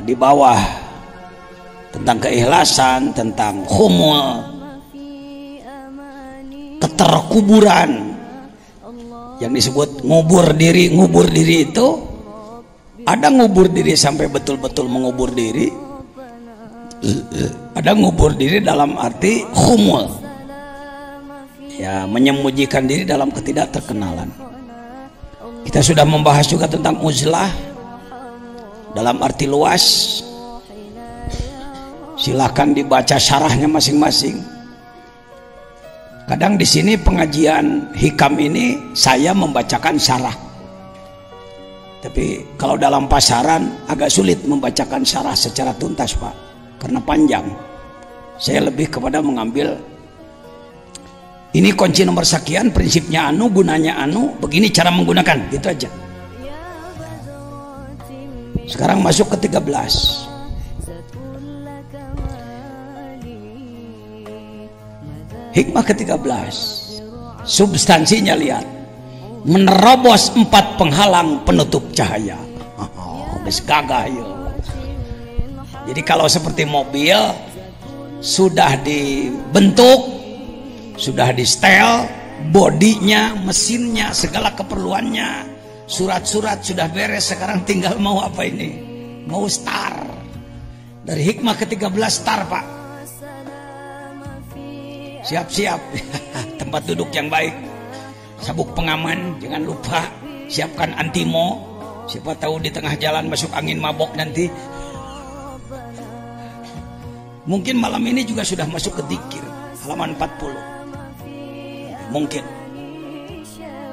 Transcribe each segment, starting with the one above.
di bawah tentang keikhlasan, tentang khumul, keterkuburan yang disebut ngubur diri. Ngubur diri itu ada ngubur diri sampai betul-betul mengubur diri, ada ngubur diri dalam arti khumul, ya, menyembunyikan diri dalam ketidakterkenalan. Kita sudah membahas juga tentang uzlah dalam arti luas. Silahkan dibaca syarahnya masing-masing. Kadang di sini pengajian hikam ini saya membacakan syarah, tapi kalau dalam pasaran agak sulit membacakan syarah secara tuntas, Pak, karena panjang. Saya lebih kepada mengambil ini kunci nomor sekian, prinsipnya anu, gunanya anu, begini cara menggunakan, gitu aja. Sekarang masuk ke 13. Hikmah ke-13, substansinya lihat, menerobos 4 penghalang penutup cahaya. Habis gagah ya. Jadi kalau seperti mobil sudah dibentuk, sudah di setel, bodinya, mesinnya, segala keperluannya, surat-surat sudah beres, sekarang tinggal mau apa ini? Mau start. Dari hikmah ke-13 start, Pak. Siap-siap tempat duduk yang baik, sabuk pengaman jangan lupa, siapkan antimo, siapa tahu di tengah jalan masuk angin mabok nanti. Mungkin malam ini juga sudah masuk ke dzikir halaman 40, mungkin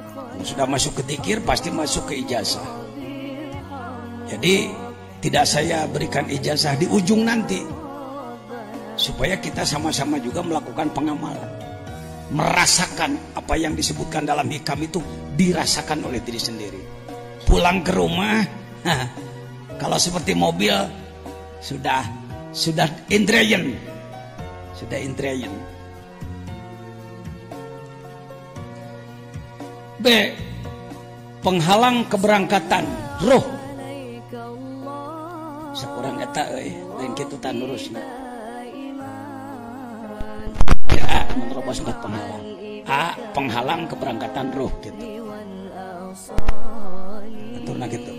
kalau sudah masuk ke dzikir pasti masuk ke ijazah. Jadi tidak saya berikan ijazah di ujung nanti, supaya kita sama-sama juga melakukan pengamalan, merasakan apa yang disebutkan dalam hikam itu dirasakan oleh diri sendiri. Pulang ke rumah, kalau seperti mobil sudah indrayan, sudah indrayan. B, penghalang keberangkatan roh. Sekurang eta lain kitu tan lurusna. A, menerobos 4 penghalang. A, penghalang keberangkatan ruh gitu. Betul nah gitu.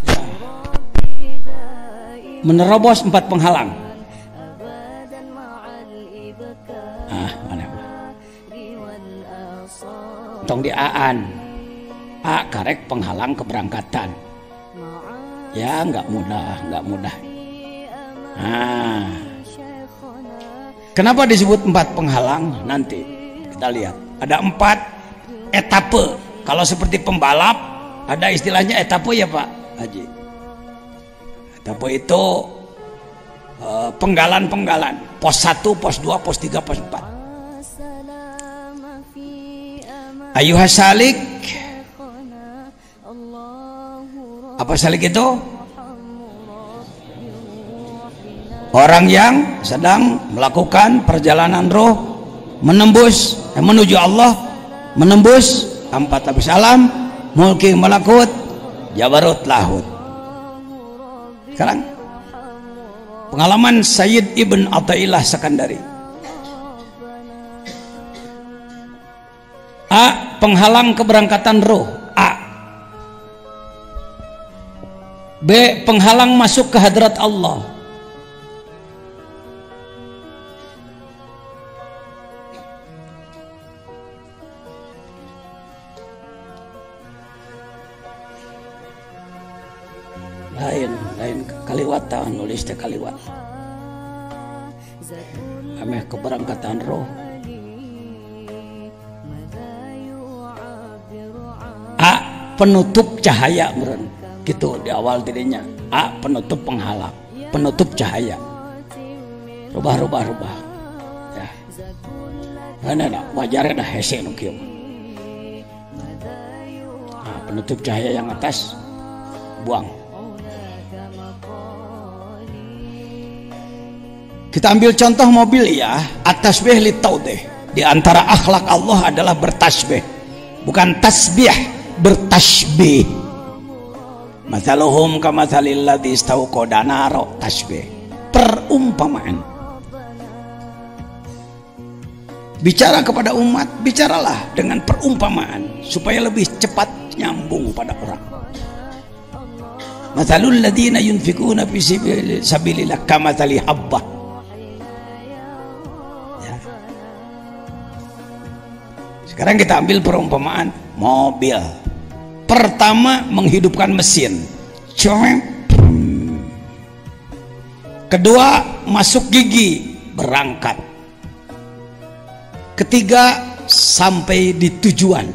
Ya. Menerobos 4 penghalang. Mana? Tong di aan. A, karek penghalang keberangkatan. Ya, nggak mudah. Kenapa disebut 4 penghalang? Nanti kita lihat. Ada 4 etape. Kalau seperti pembalap, ada istilahnya etape ya Pak Haji. Etape itu penggalan. Pos 1, pos 2, pos 3, pos 4. Ayuhas salik. Apa salik itu? Orang yang sedang melakukan perjalanan roh menembus menuju Allah, menembus 4 lapis alam, mulki malakut, jabarut lahut. Sekarang pengalaman Sayyid Ibn Athaillah Sekandari. A, penghalang keberangkatan roh. A. B, penghalang masuk ke hadrat Allah. lain kaliwat nulis teh kaliwat ameh keberangkatan roh. A, penutup cahaya meren gitu di awal dirinya. A, penutup penghalang, penutup cahaya. Rubah ya. Mana wajarnya dah hese nu kieu. Penutup cahaya yang atas buang. Kita ambil contoh mobil ya, at-tasbih li taudih. Di antara akhlak Allah adalah bertasbih. Bukan tasbih bertasbih. Mathaluhum kamathalil ladzi istauqada naro, tasbih, perumpamaan. Bicara kepada umat, bicaralah dengan perumpamaan supaya lebih cepat nyambung pada orang. Mathalul ladzina yunfikuna fi sabilillah kamathali habbah. Ya. Sekarang kita ambil perumpamaan mobil. Pertama, menghidupkan mesin. Kedua, masuk gigi, berangkat. Ketiga, sampai di tujuan.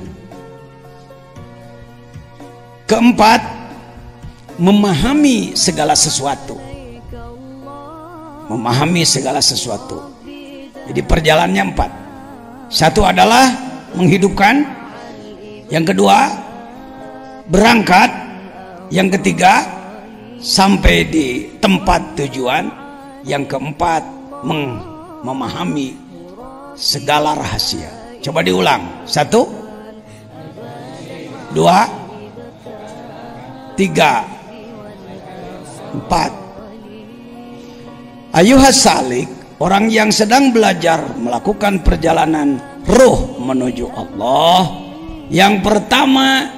Keempat, memahami segala sesuatu. Memahami segala sesuatu. Jadi perjalanannya 4. Satu adalah menghidupkan. Yang kedua, berangkat. Yang ketiga, sampai di tempat tujuan. Yang keempat, memahami segala rahasia. Coba diulang. 1, 2, 3, 4. Ayuhas salik, orang yang sedang belajar melakukan perjalanan ruh menuju Allah. Yang pertama,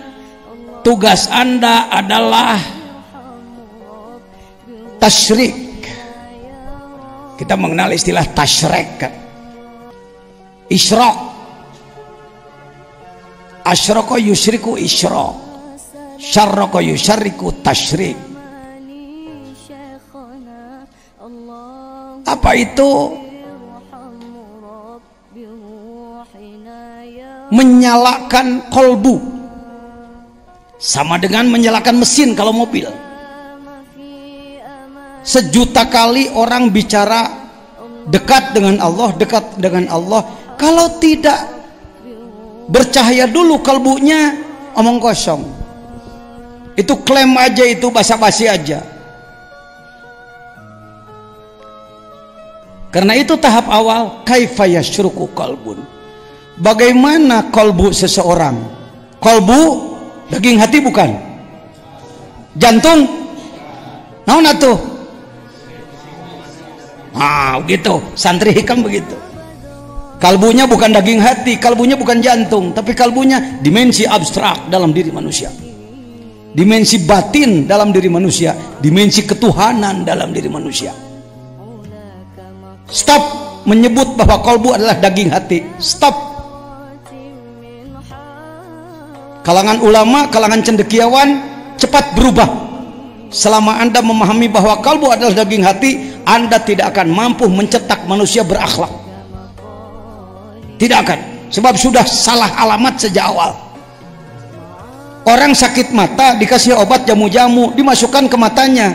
tugas Anda adalah tasyrik. Kita mengenal istilah tasyrik kan? Isyraq. Asyraka yusyriku isyraq. Syarraka yusyarriku tasyrik. Apa itu? Menyalakan kolbu. Sama dengan menyalakan mesin kalau mobil. Sejuta kali orang bicara dekat dengan Allah, dekat dengan Allah. Kalau tidak bercahaya dulu kalbunya, omong kosong. Itu klaim aja, itu basa-basi aja. Karena itu tahap awal, kaifa yasyruku qalbun. Bagaimana kalbu seseorang? Kalbu daging hati bukan? Jantung? Naon atuh? Ah, begitu. Santri hikam begitu. Kalbunya bukan daging hati, kalbunya bukan jantung, tapi kalbunya dimensi abstrak dalam diri manusia, dimensi batin dalam diri manusia, dimensi ketuhanan dalam diri manusia. Stop menyebut bahwa kalbu adalah daging hati. Stop. Kalangan ulama, kalangan cendekiawan cepat berubah. Selama Anda memahami bahwa kalbu adalah daging hati, Anda tidak akan mampu mencetak manusia berakhlak. Tidak akan, sebab sudah salah alamat sejak awal. Orang sakit mata dikasih obat jamu-jamu, dimasukkan ke matanya,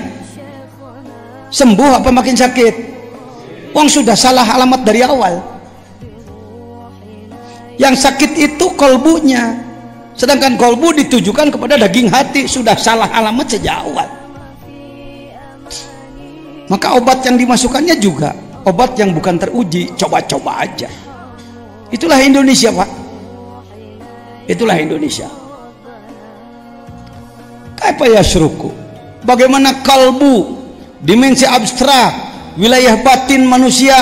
sembuh apa makin sakit? Wong sudah salah alamat dari awal. Yang sakit itu kolbunya, sedangkan kolbu ditujukan kepada daging hati, sudah salah alamat sejak awal. Maka obat yang dimasukkannya juga obat yang bukan teruji, coba-coba aja. Itulah Indonesia, Pak. Itulah Indonesia. Kaifa yasyruku? Bagaimana kalbu, dimensi abstrak, wilayah batin manusia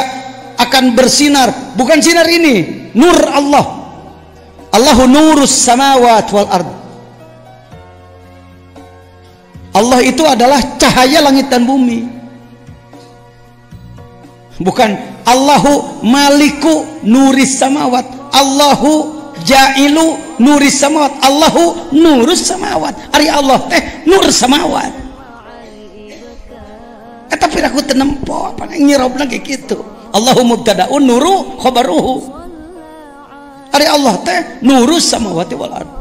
akan bersinar. Bukan sinar ini, nur Allah. Allahu nurus samawat wal ard. Allah itu adalah cahaya langit dan bumi. Bukan Allahu maliku nuris samawat, Allahu jailu nuris samawat, Allahu nurus samawat. Ari Allah teh nur samawat. Tapi aku tenempo apa nyirobna kayak gitu. Allahu mubtadaun nuru khabaruhu. Ari Allah teh nurus samawati wal ard.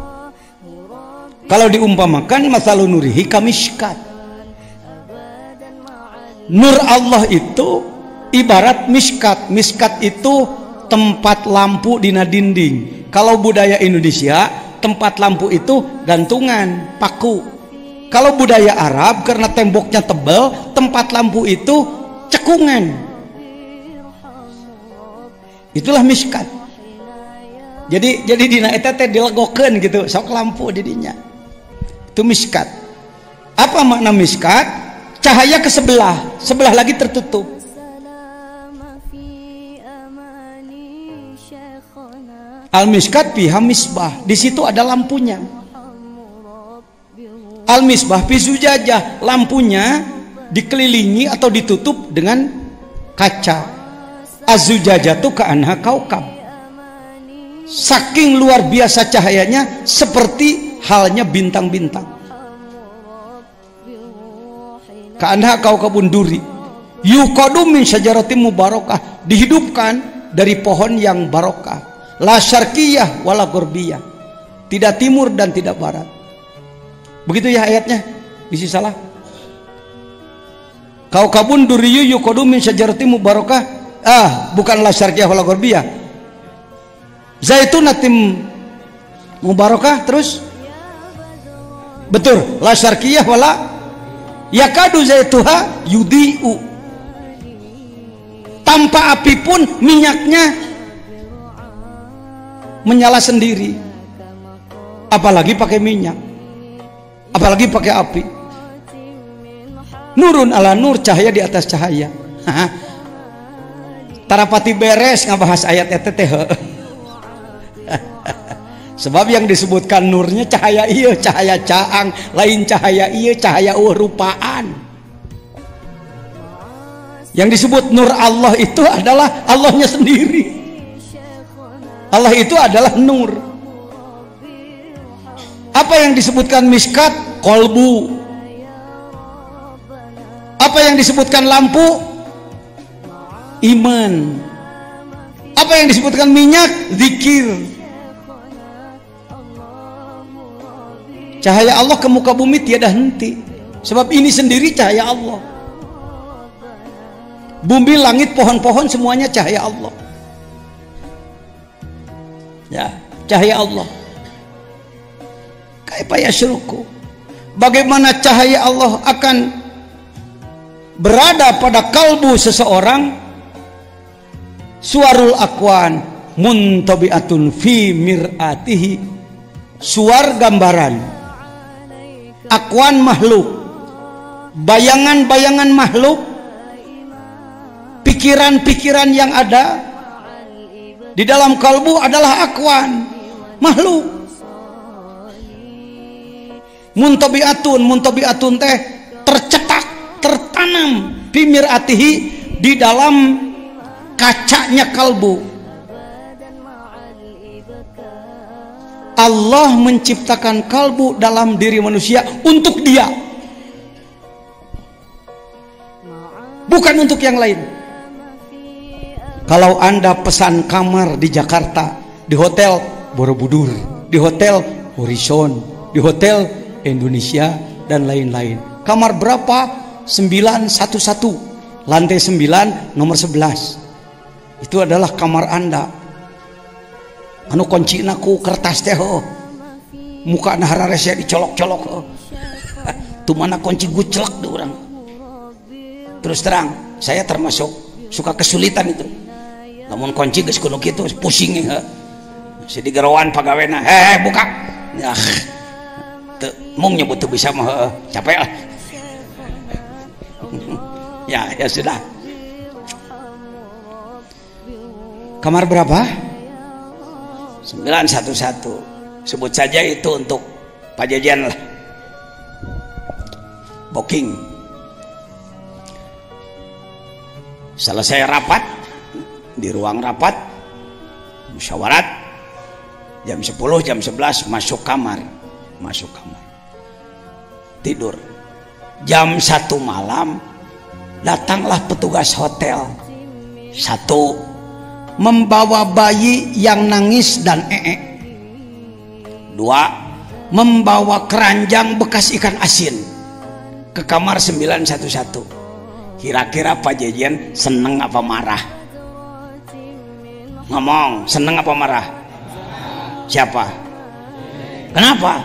Kalau diumpamakan masalu nurihi kamishkat. Nur Allah itu ibarat miskat. Miskat itu tempat lampu dina dinding. Kalau budaya Indonesia, tempat lampu itu gantungan, paku. Kalau budaya Arab, karena temboknya tebal, tempat lampu itu cekungan. Itulah miskat. Jadi dina eta teh dilegokeun gitu, sok lampu didinya. Itu miskat. Apa makna miskat? Cahaya ke sebelah lagi tertutup. Al-miskat fiha misbah, di situ ada lampunya. Al-misbah fi zujajah, lampunya dikelilingi atau ditutup dengan kaca. Az-zujajah tu ka'anha kaukab. Saking luar biasa cahayanya seperti halnya bintang-bintang. Ka'anha kaukabun duri. Yuqadu min syajaratin mubarakah, dihidupkan dari pohon yang barokah. La syarqiyah wala gharbiyah, tidak timur dan tidak barat. Begitu ya ayatnya, bisi salah. Kaukabun duri yuqadu min syajaratin mubarakah, bukan la syarqiyah wala gharbiyah. Zaitunatim mubarakah, terus betul, la syarqiyah wala yakadu zaituha yudiu, tanpa api pun minyaknya menyala sendiri, apalagi pakai minyak, apalagi pakai api. Nurun ala nur, cahaya di atas cahaya. Tarapati beres ngabahas ayat eta teh. Sebab yang disebutkan nurnya cahaya iya, cahaya caang, lain cahaya iya, cahaya rupaan. Yang disebut nur Allah itu adalah Allahnya sendiri. Allah itu adalah nur. Apa yang disebutkan miskat? Kolbu. Apa yang disebutkan lampu? Iman. Apa yang disebutkan minyak? Zikir. Cahaya Allah ke muka bumi tiada henti. Sebab ini sendiri cahaya Allah. Bumi, langit, pohon-pohon semuanya cahaya Allah. Ya, cahaya Allah. Kaifa yasruku, bagaimana cahaya Allah akan berada pada kalbu seseorang? Suwarul akwan muntabi'atun fi mir'atihi, suar gambaran, akwan makhluk, bayangan-bayangan makhluk, pikiran-pikiran yang ada di dalam kalbu adalah akwan makhluk. Muntabi'atun teh tercetak, tertanam bimir atihi, di dalam kacanya kalbu. Allah menciptakan kalbu dalam diri manusia untuk dia, bukan untuk yang lain. Kalau Anda pesan kamar di Jakarta, di hotel Borobudur, di hotel Horizon, di hotel Indonesia dan lain-lain, kamar berapa? 911, lantai 9, nomor 11. Itu adalah kamar Anda. Anu kunci naku kertas teh, muka nahara rese dicolok-colok, tuh mana kunci gucelak deh orang. Terus terang, saya termasuk suka kesulitan itu. Namun kunci geus kudu kitu pusing ya. Si digerawan pagawena, buka. Ya, teu mung nyebut teu bisa mah capek lah. Ya sudah. Kamar berapa? 911. Sebut saja itu untuk Pak Jajan lah. Booking. Selesai rapat, di ruang rapat musyawarat, jam 10, jam 11 masuk kamar, tidur. Jam 1 malam datanglah petugas hotel. 1, membawa bayi yang nangis dan 2, membawa keranjang bekas ikan asin ke kamar 911. Kira-kira Pak Jejen seneng apa marah? Ngomong, seneng apa marah? Siapa? Kenapa?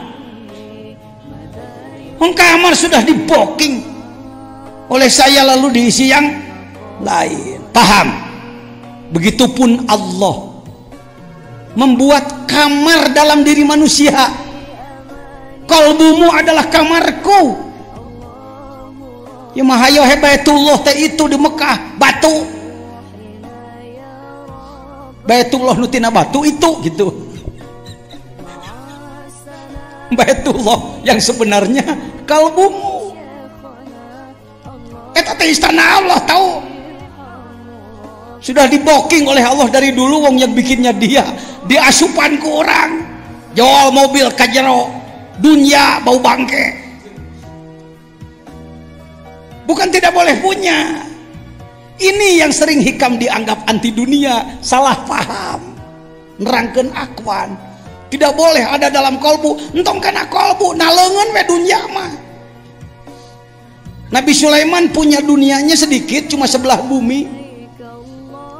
Kamar sudah di booking oleh saya lalu diisi yang lain. Paham? Begitupun Allah. membuat kamar dalam diri manusia. Kalbumu adalah kamarku. Ya mahayo Baitullah teh itu di Mekah batu. Baitullah nutina batu itu gitu. Baitullah yang sebenarnya kalbumu. Eta teh istana Allah tahu. Sudah diboking oleh Allah dari dulu, wong yang bikinnya dia. Diasupan ke orang. Jual mobil kajero, dunia bau bangke. Bukan tidak boleh punya. Ini yang sering hikam dianggap anti dunia, salah paham. Nerangkeun akwan. Tidak boleh ada dalam kolbu. Entong kana kolbu, naleungeun we dunia mah. Nabi Sulaiman punya dunianya sedikit, cuma sebelah bumi.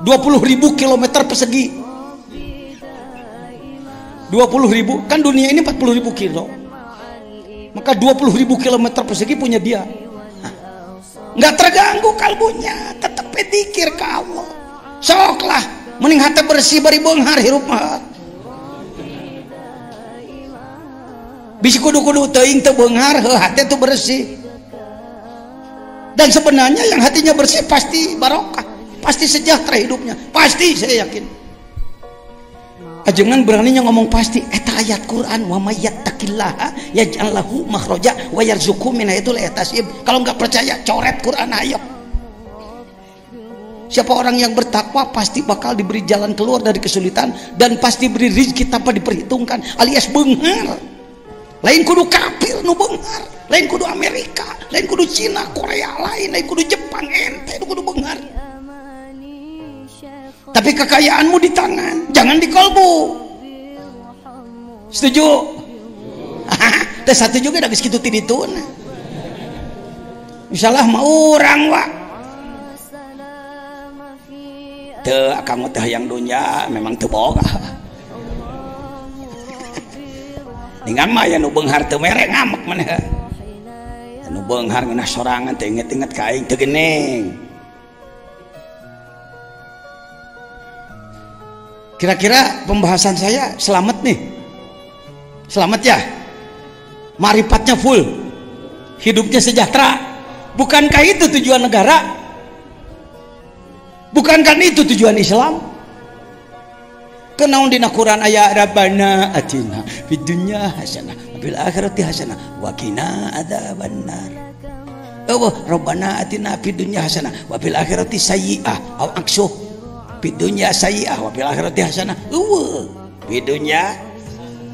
20.000 kilometer persegi. 20.000, kan dunia ini 40.000 kilo. Maka 20.000 kilometer persegi punya dia. Nggak terganggu kalbunya, tetap pedikir ke Allah. Soklah, mending hati bersih bari beunghar hirup mah. Bisi kudu-kudu teuing teu beunghar, hati tuh bersih. Dan sebenarnya yang hatinya bersih pasti barokah, pasti sejahtera hidupnya, pasti, saya yakin. Jangan beraninya ngomong pasti. Eta ayat Quran, wa may yattaqillaha yaj'al lahu makhraja wa yarzuqhu min haitsu la yahtasib. Kalau nggak percaya coret Quran ayo. Siapa orang yang bertakwa pasti bakal diberi jalan keluar dari kesulitan dan pasti beri rezeki tanpa diperhitungkan, alias beunghar. Lain kudu kafir nu beunghar, lain kudu Amerika, lain kudu Cina, Korea, lain kudu Jepang, ente kudu beunghar. Tapi kekayaanmu di tangan, jangan di kolbu. Setuju? Teh satu juga dah kitu ti dituna. Insyaallah mah urang wa. Teu akang teh yang dunya memang teu boga. Ningan mah ya nu beunghar teu mere ngamek maneh. Nu beunghar ngeunah sorangan teh inget-inget ka aing teu geuning. Kira-kira pembahasan saya selamat nih? Selamat ya? Marifatnya full, hidupnya sejahtera. Bukankah itu tujuan negara? Bukankah itu tujuan Islam? Kenaun dina Quran ayat Rabbana atina fid dunya hasanah wa fil akhirati hasanah wa qina adzabannar. Oh, Rabbana atina fid dunya hasanah wa fil akhirati sayyi'ah aw aksuh. Fid dunya sayyi'ah wa fil akhirati hasanah. Fid dunya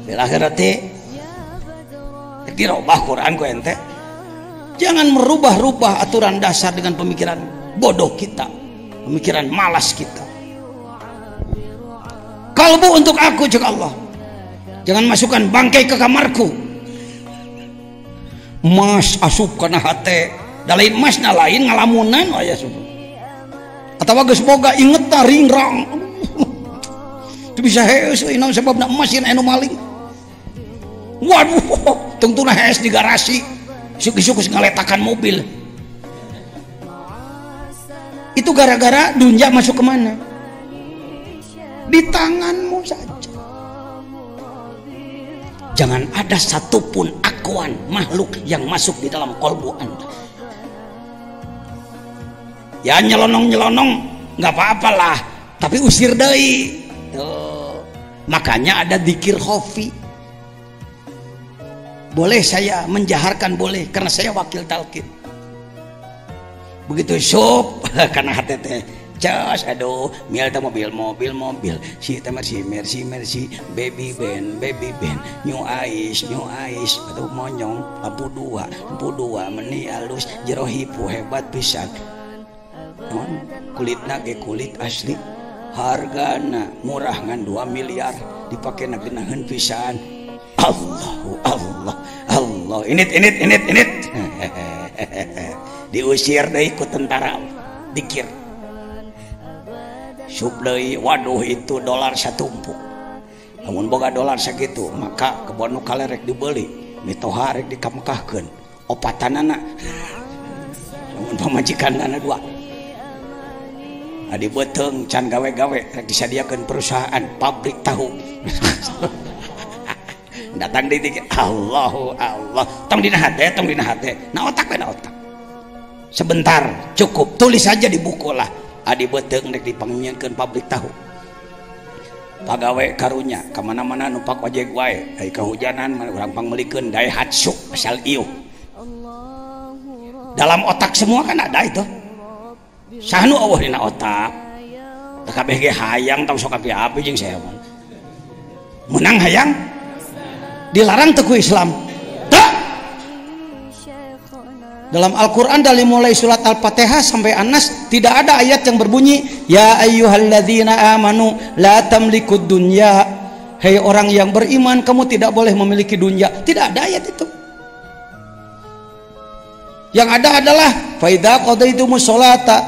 fil akhirati. Dirubah Quran ku ente. Jangan merubah-rubah aturan dasar dengan pemikiran bodoh kita, pemikiran malas kita. Kalbu untuk aku cek Allah. Jangan masukkan bangkai ke kamarku. Mas asup kana hate. Da lain masna lain ngalamunan aya asup. Atawa geus boga inget ta ringrang. Teu bisa heus euy naon sababna emas yen anu maling. Waduh, tungtuna hees di garasi. Suki-suki ngaletakan mobil. Itu gara-gara dunia masuk kemana? Di tanganmu saja. Jangan ada satupun akuan makhluk yang masuk di dalam kolbu Anda. Ya nyelonong-nyelonong nggak apa-apalah, tapi usir deui. Makanya ada dzikir khafi. Boleh saya menjaharkan, boleh, karena saya wakil talqin. Begitu sup karena hati teh cas, aduh mial ta mobil si teh mercy baby band new ice aduh monyong lampu dua meni alus jero hipu hebat pisan non kulitna ge kulit asli hargana murah ngan 2 miliar dipake nagenaheun pisan. Allah init diusir deui ku tentara dikir sub deui. Waduh itu dolar satumpuk. Lamun boga dolar sakitu maka kebon nu kalerek dibeli mitoha rek dikamekahkeun opatanana lamun pamajikanana dua adi beteng can gawe-gawe disediakan perusahaan pabrik tahu. Datang di tiket Allahu Allah tong dina hate na otak sebentar cukup tulis saja di buku lah adi beteng rek dipangnyieunkeun pabrik tahu pagawe karunya kemana-mana numpak ojek wae ai kehujanan urang pangmelikeun Daihatsu asal ieu dalam otak semua kan ada itu sahnu eueuh dina otak teu kabeh ge hayang tong sok api-api jeung saya menang hayang dilarang teu ku Islam teu dalam Al-Quran dari mulai surat Al-Fatihah sampai An-Nas tidak ada ayat yang berbunyi ya ayyuhalladzina amanu la tamlikud dunya hei orang yang beriman kamu tidak boleh memiliki dunia tidak ada ayat itu yang ada adalah fa idza qadaitumus sholata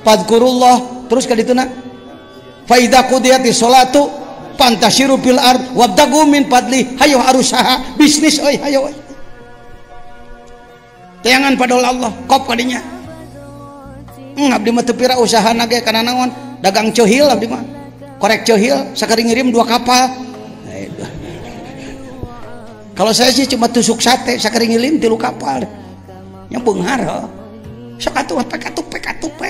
fadhkurullah terus ka dituna fa idza qudiyatis sholatu fantashiru fil ard wabtagu min fadli hayo arusaha bisnis euy hayo tayangan pada Allah kop kadinya abdi mah teu pira usahana ge kana naon dagang cohil abdi mah korek cohil sakari ngirim 2 kapal kalau saya sih cuma tusuk sate sakari ngirim 3 kapal yang beunghar sok atuh pekatupe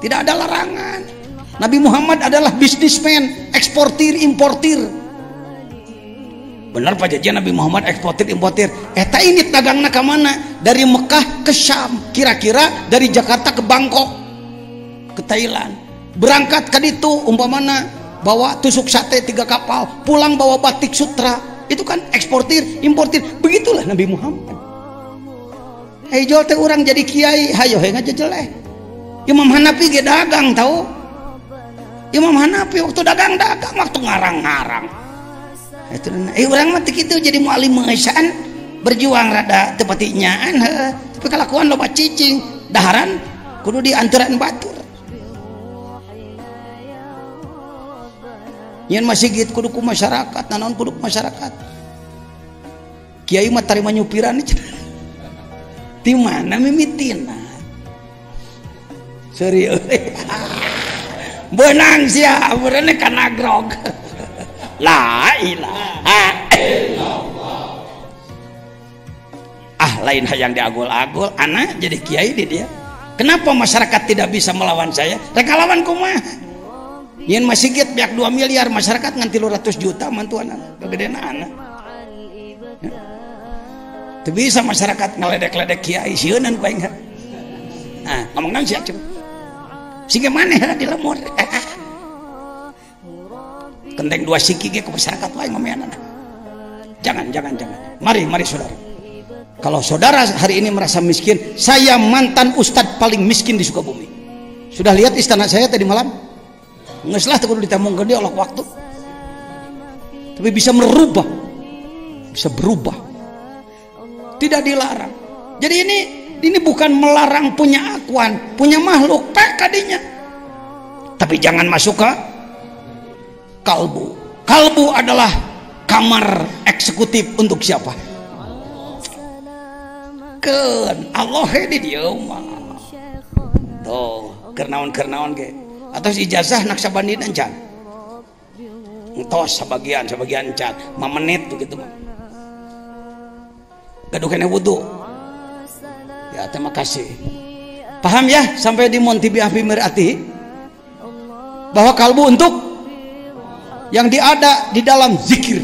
tidak ada larangan. Nabi Muhammad adalah bisnismen eksportir importir benar Pak Jajan Nabi Muhammad eksportir importir eta ini dagangna ka mana dari Mekah ke Syam kira-kira dari Jakarta ke Bangkok ke Thailand berangkat ke ditu umpamana bawa tusuk sate 3 kapal pulang bawa batik sutra itu kan eksportir importir begitulah Nabi Muhammad jol teh orang jadi kiai hayo he ngajejeleh Imam Hanafi ge dagang tahu Imam Hanafi waktu dagang waktu ngarang-ngarang itu orang mah kitu jadi mualim mengesan berjuang rada teu pati nyaan tapi kalakuan loba cicing daharan kudu dianturan batur nyen masjid kudu ku masyarakat naon kudu ku masyarakat kiai mah tarima nyupiran di mana mimitina serius benang sia beureunh kana grog la ilaha illallah lain hayang diagul-agul anak jadi kiai di dia kenapa masyarakat tidak bisa melawan saya reka lawan kumaha nyen masjid biak 2 miliar masyarakat ngan 300 juta mantuan kegedean anak teu bisa masyarakat ngaledek-ledek kiai sieunan ku aing ngomong naon sia cuma singge maneh di lemur kenteng 2 siki ge ke masyarakat wae ngomeanana jangan mari saudara kalau saudara hari ini merasa miskin saya mantan ustadz paling miskin di Sukabumi sudah lihat istana saya tadi malam geus lah teu kudu ditamungkeun deui oleh waktu tapi bisa berubah tidak dilarang jadi ini bukan melarang punya akuan punya makhluk kadinya tapi jangan masuk ke kalbu adalah kamar eksekutif untuk siapa keun Allah di dieu mah tuh kernaon ge atos ijazah naksabandina encan entos sebagian encan 5 menit begitu mah gaduh kena wudu ya terima kasih paham ya sampai di Montibi Afi Mirati bahwa kalbu untuk yang diada di dalam zikir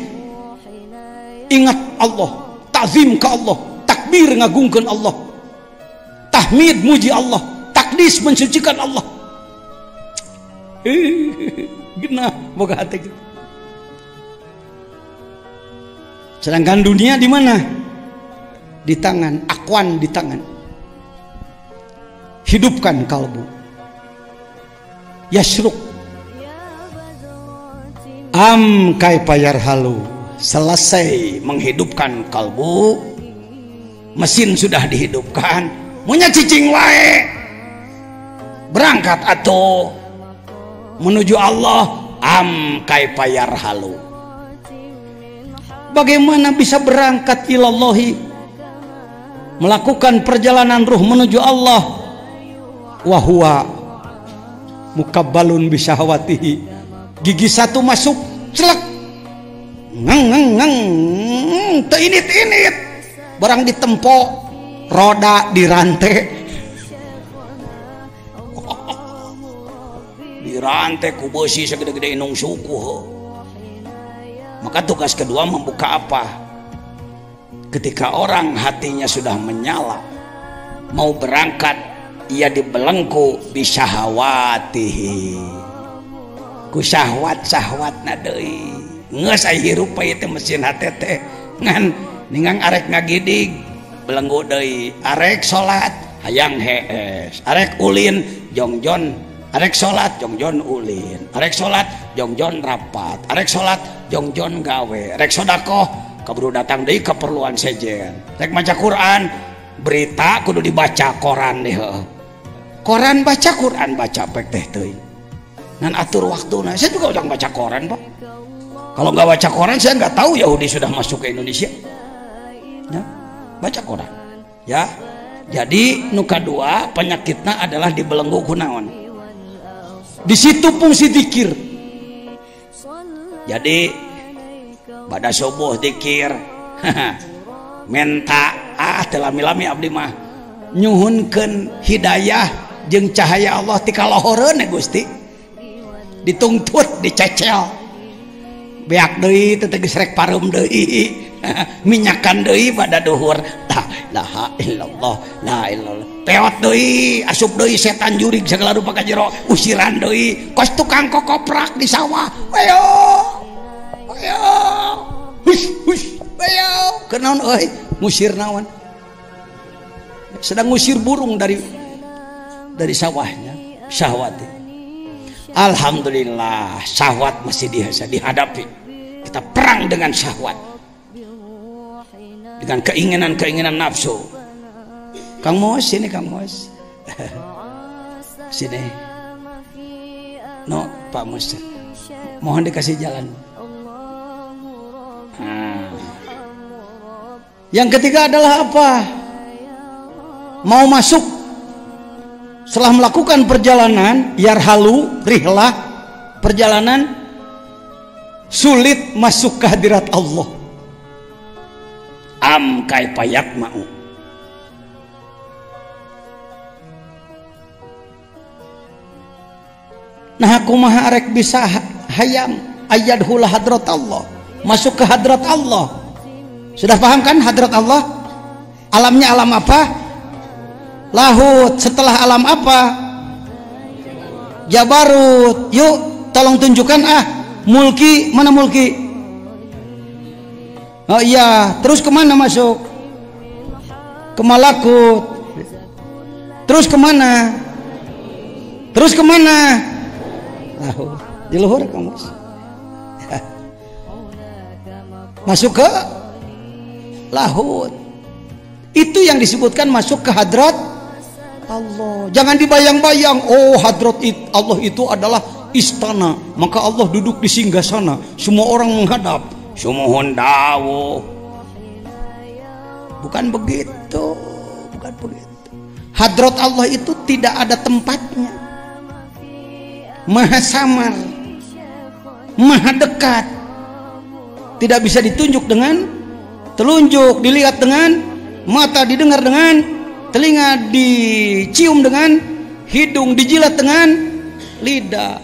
ingat Allah ta'zim ke Allah takbir ngagungkeun Allah tahmid muji Allah takdis mensucikan Allah genah boga hati gitu. Sedangkan dunia di mana di tangan akuan di tangan hidupkan kalbu yasruk kaifa yarhalu selesai menghidupkan kalbu mesin sudah dihidupkan munya cicing wae berangkat atau menuju Allah kaifa yarhalu bagaimana bisa berangkat ilallahi melakukan perjalanan ruh menuju Allah wahwa mukabbalun bisyahwatihi, gigi satu masuk celek ngeng ngeng ngeng teu init-init barang ditempo roda dirantai dirantai ku besi segede-gede inung suku. Maka tugas kedua membuka apa? Ketika orang hatinya sudah menyala mau berangkat, ia dibelenggu bisyahawatihi, ku syahwat-syahwatna deui. Geus aya hirup ieu teh mesin hate teh ngan ningang arek ngagidig belenggu deui, arek salat hayang hees, arek ulin jongjon, arek salat jongjon ulin, arek salat jongjon rapat, arek salat jongjon gawe, arek sedekah kaburu datang deui keperluan sejen, rek maca Quran berita kudu dibaca koran deh. Koran baca, Quran baca pek teh teuing. Ngan atur waktuna. Saya juga udah baca koran, Pak. Kalau nggak baca koran saya nggak tahu Yahudi sudah masuk ke Indonesia. Ya, baca koran. Ya. Jadi nuka dua penyakitnya adalah dibelenggu kunaon. Di situ fungsi zikir. Jadi pada subuh zikir. Menta telah milami abdi mah nyuhunkeun hidayah jeung cahaya Allah ti kalohoreun Gusti, ditungtut dicecel beak deui teh geus rek pareum deui minyakan deui pada duhur la ilaha illallah la ilallah peot deui asup deui setan jurig sagala rupa ka jero usiran deui kos tukang kokoprak di sawah ayo ayo hush hush ayo kenaon euy ngusir naon sedang ngusir burung dari sawahnya syahwat. Alhamdulillah syahwat masih dihadapi. Kita perang dengan syahwat, dengan keinginan nafsu. Kang Mos sini, Kang Mos sini. No Pak Mos, mohon dikasih jalan. Yang ketiga adalah apa? Mau masuk setelah melakukan perjalanan yarhalu rihlah perjalanan sulit masuk ke hadirat Allah. Am kaifa yakma'u, nah kumaha arek bisa hayam ayyadhul hadrat Allah, masuk ke hadrat Allah. Sudah paham kan hadrat Allah? Alamnya alam apa? Lahut. Setelah alam apa? Jabarut. Yuk tolong tunjukkan mulki. Mana mulki? Oh iya. Terus kemana masuk? Ke malakut. Terus kemana? Terus kemana? Lahut. Di luhur kamu masuk ke lahut. Itu yang disebutkan masuk ke hadrat Allah. Jangan dibayang-bayang, oh hadrat Allah itu adalah istana, maka Allah duduk di singgasana, semua orang menghadap, sumuhun dawuh. Bukan begitu, bukan begitu. Hadrat Allah itu tidak ada tempatnya, maha samar, maha dekat, tidak bisa ditunjuk dengan telunjuk, dilihat dengan mata, didengar dengan telinga, dicium dengan hidung, dijilat dengan lidah.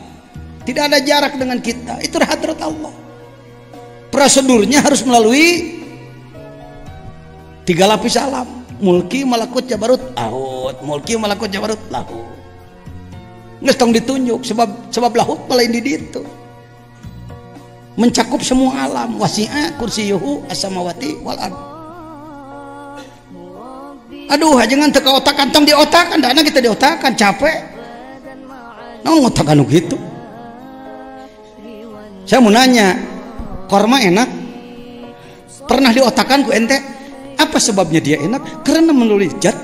Tidak ada jarak dengan kita. Itu hadrat Allah. Prosedurnya harus melalui 3 lapis alam: mulki, malakut, jabarut, lahut. Mulki, malakut, jabarut, lahut. Nggak tong ditunjuk sebab lahut lain di ditu. Mencakup semua alam. Wasi'a kursiyuhu as-samawati wal ardh. Aduh, jangan teka otakan, tong diotakan, dana kita diotakan, capek. Naon ngotakan gitu? Saya mau nanya, korma enak? Pernah diotakan ku ente? Apa sebabnya dia enak? Karena menulis jat.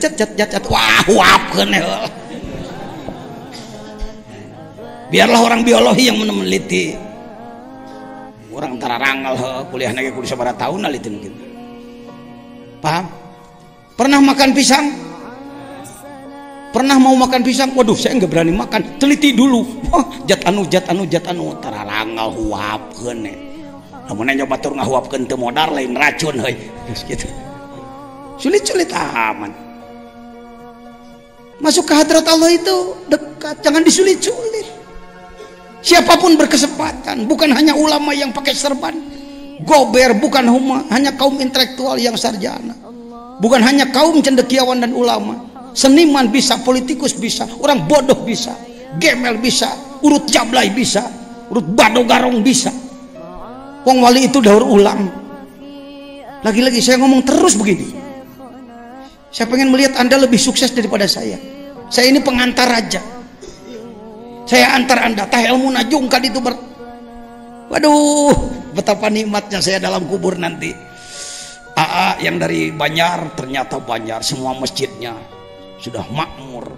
Wah, kene. Biarlah orang biologi yang meneliti. Orang tara rangal kuliah lagi kuliah sabaraha tahun naliti mungkin. Paham? Pernah makan pisang? Pernah mau makan pisang, waduh saya nggak berani makan, teliti dulu. Wah, jat anu tararanggal huapkeun nih. Lamun nyoba batur ngahuapkeun teu modar lain racun heuy. Geus kitu. Sulit-sulit aman. Masuk ke hadrat Allah itu dekat, jangan disulit-sulit. Siapapun berkesempatan, bukan hanya ulama yang pakai serban, gober, bukan hanya kaum intelektual yang sarjana, bukan hanya kaum cendekiawan dan ulama. Seniman bisa, politikus bisa, orang bodoh bisa, gemel bisa, urut jablay bisa, urut badogarong bisa. Wong wali itu daur ulang. Lagi-lagi saya ngomong terus begini. Saya pengen melihat Anda lebih sukses daripada saya. Saya ini pengantar raja. Saya antar Anda, tah ilmu najung kad itu waduh, betapa nikmatnya saya dalam kubur nanti. AA yang dari Banjar, ternyata Banjar semua masjidnya sudah makmur,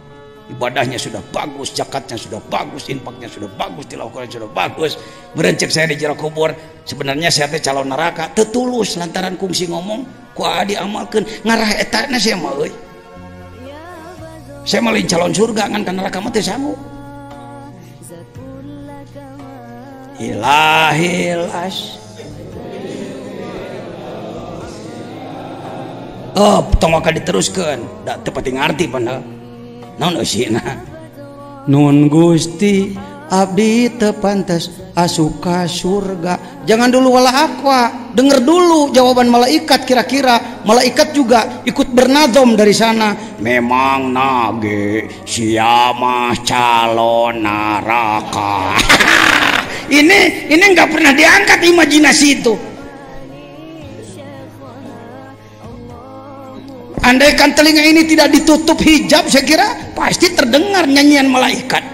ibadahnya sudah bagus, zakatnya sudah bagus, infaknya sudah bagus, tilawahnya sudah bagus. Berencek saya di jero kubur, sebenarnya saya teh calon neraka, tetulus lantaran kungsi ngomong, ku diamalkeun ngarah etana saya mah euy. Saya malah calon surga ngan ka neraka mah teh sanggup. Ilahilas. Oh, tong ka diteruskeun, da teu pati ngarti pana. Naon eusina? Nun Gusti abdi teu pantes asup ka surga. Jangan dulu wala akwa, denger dulu jawaban malaikat. Kira-kira malaikat juga ikut bernadom dari sana. Memang nage siapa calon neraka. ini nggak pernah diangkat imajinasi itu. Andaikan telinga ini tidak ditutup hijab, saya kira pasti terdengar nyanyian malaikat.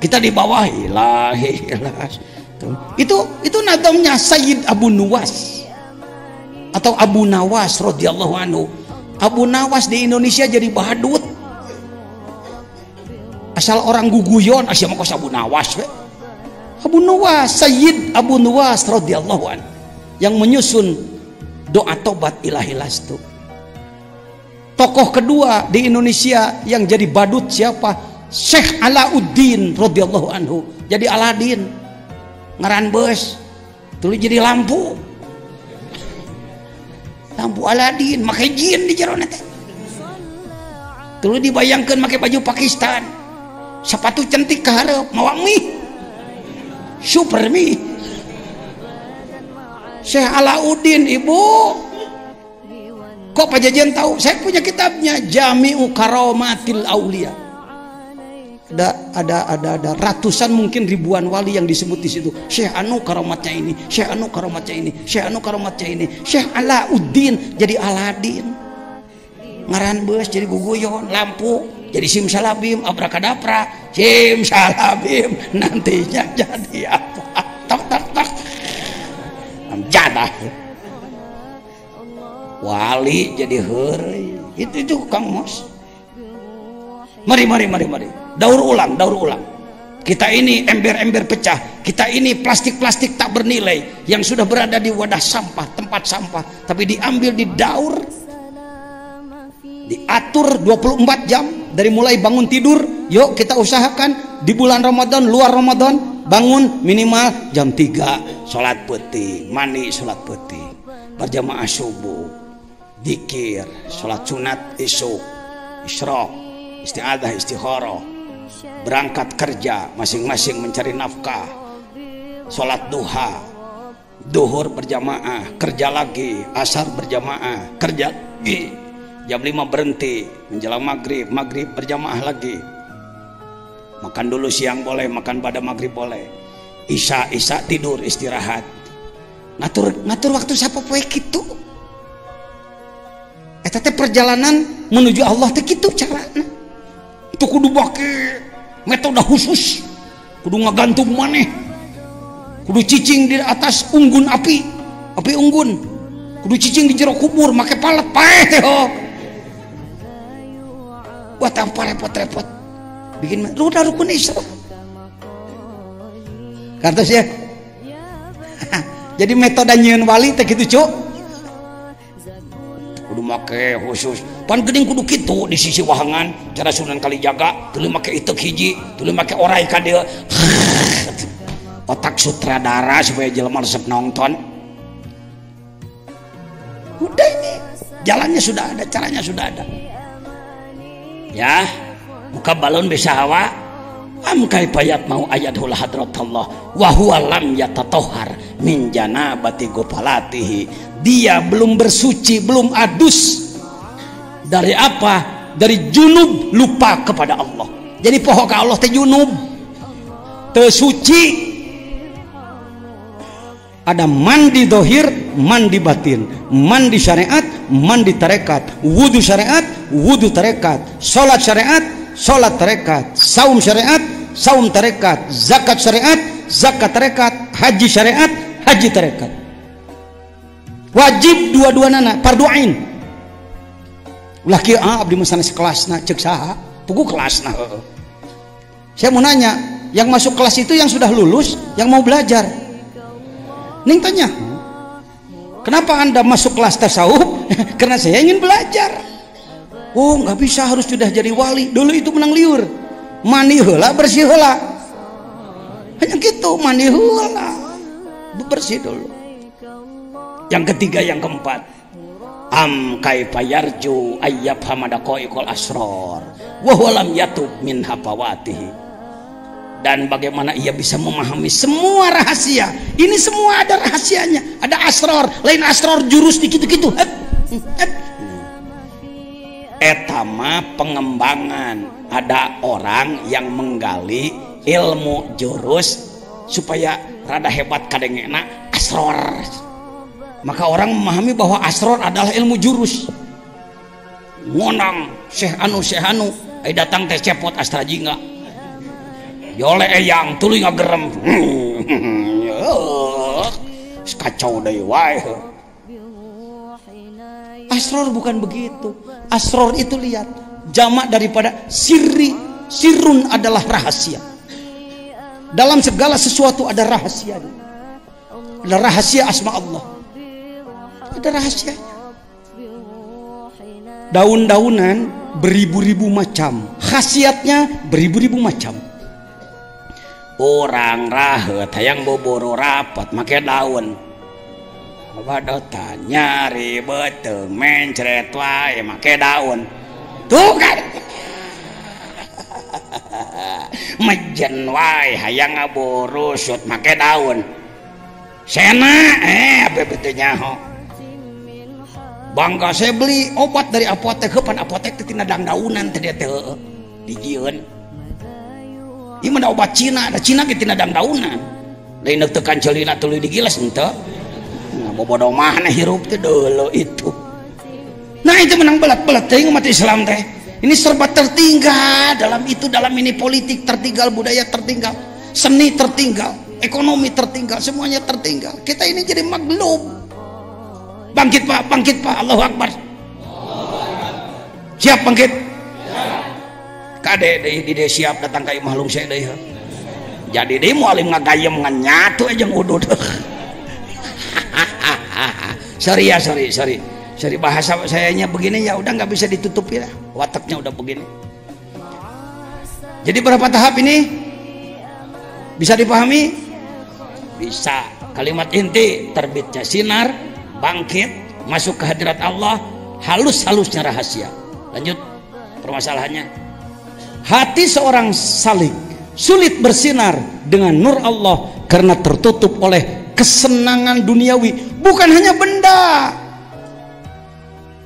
Kita di bawah ilahilas. Itu nadamnya Sayyid Abu Nuwas atau Abu Nawas radhiyallahu anhu. Abu Nawas di Indonesia jadi badut. Asal orang guguyon, asal mah kos Abu Nawas we. Abu Nuwas, Sayyid Abu Nuwas radhiyallahu anhu yang menyusun doa tobat ilahilas itu. Tokoh kedua di Indonesia yang jadi badut siapa? Syekh Alauddin radhiyallahu anhu. Jadi Aladin, ngaran beus, tuluy jadi lampu. Lampu Aladin, make jin di jero teh. Tuluy dibayangkeun make baju Pakistan. Sepatu cantik ka hareup, mawa mie. Super mie. Syekh Alauddin, Ibu. Kok Pak Jajan tahu? Saya punya kitabnya Jami'u Karomatil Aulia. Ada ratusan mungkin ribuan wali yang disebut di situ. Syekh anu karomatnya ini, Syekh anu karomatnya ini, Syekh anu karomatnya ini. Syekh Alauddin jadi Aladin. Ngaran beus jadi guguyon, lampu jadi simsalabim, abrakadabra, simsalabim, nantinya jadi apa? Tak. Jadah. Wali jadi heureuy. Itu Kang Mos. Mari. Daur ulang. Kita ini ember-ember pecah. Kita ini plastik-plastik tak bernilai yang sudah berada di wadah sampah, tempat sampah, tapi diambil, didaur, diatur 24 jam dari mulai bangun tidur. Yuk kita usahakan di bulan Ramadan, luar Ramadan, bangun minimal jam 3, salat peuting, mandi salat peuting, berjamaah subuh, dzikir, salat sunat isuk, isyraq, isti'adzah, istikharah, berangkat kerja, masing-masing mencari nafkah, salat duha, duhur berjamaah, kerja lagi, asar berjamaah, kerja lagi, jam 5 berhenti, menjelang maghrib berjamaah lagi, makan dulu siang boleh, makan pada maghrib boleh, isya tidur istirahat, ngatur waktu siapa poe kitu. Eta teh perjalanan menuju Allah teh kitu carana. Itu kudu bake metode khusus, kudu ngagantung maneh, kudu cicing di atas unggun api unggun, kudu cicing di jero kubur make palet paeh teh buat apa repot-repot bikin udah rukun Islam kata saya. Jadi metode nyieun wali teh kitu cuk. kudu make khusus pan geuning kudu kitu di sisi wahangan cara Sunan Kalijaga tuluy make itek hiji tuluy make orai ka dieu otak sutradara supaya jelema resep nonton. Udah ini jalannya sudah ada, caranya sudah ada ya. Muka balon bisa hawa am kaifayat mau ayat hula hadratullah wa huwa lam yatatohar min janabati gopalatihi. Dia belum bersuci, belum adus dari apa? Dari junub, lupa kepada Allah. Jadi poho ka Allah teh junub teu suci. Ada mandi dohir, mandi batin, mandi syariat, mandi tarekat, wudu syariat, wudu tarekat, sholat syariat, sholat tarekat, saum syariat, saum tarekat, zakat syariat, zakat tarekat, haji syariat, haji tarekat. Wajib dua-duana fardu ain. Ulah kieu abdi masana sekelasna ceuk saha? Pugu kelasna. Saya mau nanya, yang masuk kelas itu yang sudah lulus, yang mau belajar. Ning tanya, kenapa anda masuk kelas tasawuf? Karena saya ingin belajar. Oh nggak bisa, harus sudah jadi wali. Dulu itu menang liur, mandi heula bersih heula. Hanya gitu, mandi heula bersih dulu. Yang ketiga, yang keempat, am kaifa yarju ayyab hamadaqaiqul asrar wa huwa lam yatub min hafawatihi. Dan bagaimana ia bisa memahami semua rahasia. Ini semua ada rahasianya, ada asror. Lain asror jurus dikitu-kitu. Etama pengembangan. Ada orang yang menggali ilmu jurus supaya rada hebat kadengena asror. Maka orang memahami bahwa asror adalah ilmu jurus. Ngonang Syekh Anu ai datang teh cepot astra jingga. Yole eyang tuluy ngagerem kacau deui wae. Asror bukan begitu. Asror itu lihat jamak daripada sirri. Sirrun adalah rahasia. Dalam segala sesuatu ada rahasianya. Ada rahasia asma Allah, ada rahasianya. Daun-daunan beribu-ribu macam, khasiatnya beribu-ribu macam. Orang rahet hayang boboro rapat make daun badota nyari beteng mencret wae make daun tuh kan mejen wae hayang ngaboro sut make daun sena apa betulnya ho bangga saya beli obat dari apotek pan apotek teh tina daunan teh teu dijieun. Ieu mah obat Cina, da Cina ge tina daunan. Lain tekan celina tuluy digilas henteu. Nah, bobodo mah hirup teh deuleu itu. Nah, itu menang belat-belat teuing umat Islam teh. Ini serba tertinggal dalam itu, dalam ini politik tertinggal, budaya tertinggal, seni tertinggal, ekonomi tertinggal, semuanya tertinggal. Kita ini jadi maglum. Bangkit Pak, Allahu Akbar. Siap bangkit? Kade di siap datang ka imah lungseh deui. Jadi deui mualim ngagayem ngan nyatu aja ngudud. Sorry bahasa sayanya begini ya udah nggak bisa ditutupi lah. Wataknya udah begini. Jadi berapa tahap ini? Bisa dipahami? Bisa. Kalimat inti terbitnya sinar, bangkit, masuk ke hadirat Allah, halus-halusnya rahasia. Lanjut permasalahannya. Hati seorang salik sulit bersinar dengan nur Allah karena tertutup oleh kesenangan duniawi. Bukan hanya benda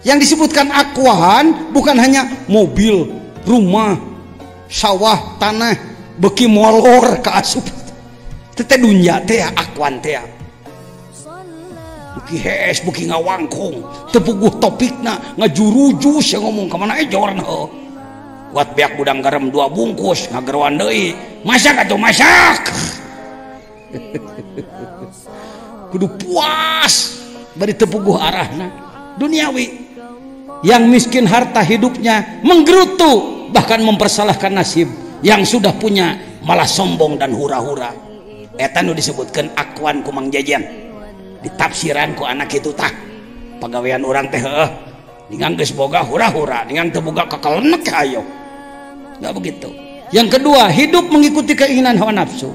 yang disebutkan akuan, bukan hanya mobil, rumah, sawah, tanah, beki molor ke asup. Tete dunya teh akuan teh. Buki hees, buki ngawangkung, tepuguh topikna, ngajurujus yang ngomong kemana jorna. Buat beak budang garam 2 bungkus ngageruan deui masak atuh masak. Kudu puas bari tepuguh arahna duniawi. Yang miskin harta hidupnya menggerutu, bahkan mempersalahkan nasib. Yang sudah punya malah sombong dan hura-hura. Eta nu disebutkeun akuan ku Mang Jajan di tafsiran ku anak itu tah pagawean urang teh heueuh Dengan geus boga hura-hura, dengan teu boga kakalenek hayo. Enggak begitu. Yang kedua, hidup mengikuti keinginan hawa nafsu.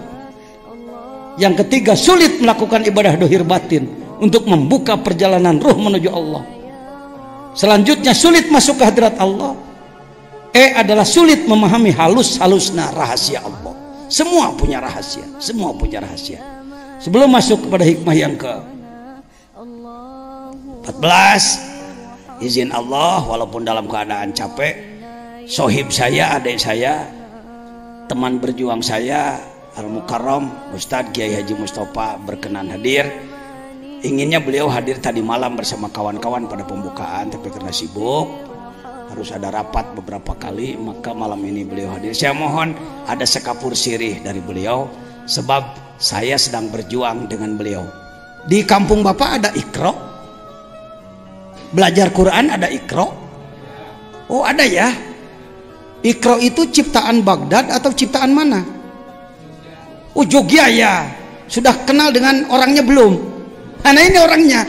Yang ketiga, sulit melakukan ibadah dohir batin untuk membuka perjalanan ruh menuju Allah. Selanjutnya, sulit masuk ke hadirat Allah. Adalah sulit memahami halus-halusna rahasia Allah. Semua punya rahasia, semua punya rahasia. Sebelum masuk kepada hikmah yang ke 14, izin Allah, walaupun dalam keadaan capek, sohib saya, adik saya, teman berjuang saya, Al-Mukarram Ustadz Kiai Haji Mustafa berkenan hadir. Inginnya beliau hadir tadi malam bersama kawan-kawan pada pembukaan, tapi karena sibuk harus ada rapat beberapa kali, maka malam ini beliau hadir. Saya mohon ada sekapur sirih dari beliau, sebab saya sedang berjuang dengan beliau. Di kampung Bapak ada Iqra? Belajar Quran ada Iqra? Oh ada ya. Iqra itu ciptaan Baghdad atau ciptaan mana? Oh Jogja ya. Sudah kenal dengan orangnya belum? Nah ini orangnya.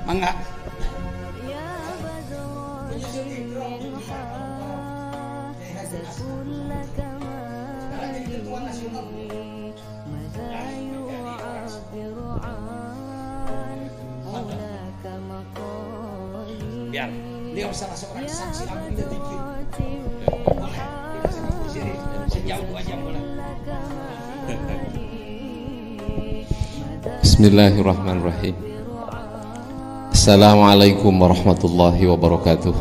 Mangga. Biar beliau salah seorang saksi agung dan tinggi. Boleh dikasih kamu sini sejam 2 jam boleh. Bismillahirrahmanirrahim. Assalamualaikum warahmatullahi wabarakatuh.